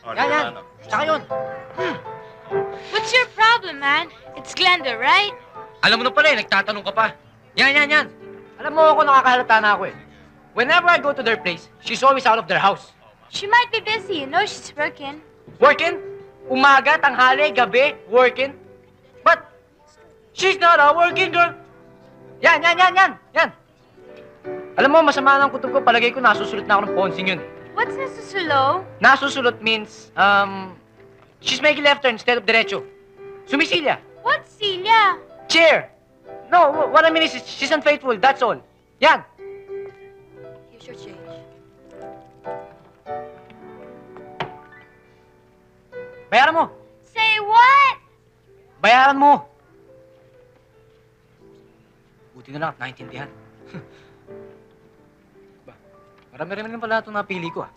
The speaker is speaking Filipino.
Yan. Tsaka yun. What's your problem, man? It's Glenda, right? Alam mo na pala nagtatanong ka pa. Yan. Alam mo ako, nakakahalata na ako eh. Whenever I go to their place, she's always out of their house. She might be busy. You know she's working. Working? Umaga, tanghali, gabi, working. But, she's not a working girl. Yan. Alam mo, masama ng kutob ko, palagay ko nasusulot na ako ng ponsing yun. What's nasusulo? Nasusulot means, she's making left turn instead of derecho. Sumisilya. What's Celia? Chair. No, what I mean is, she's unfaithful, that's all. Yan. Here's your change. Bayaran mo. Say what? Bayaran mo. Buti na lang at naintindihan. Marami rin pala itong napili ko, ah.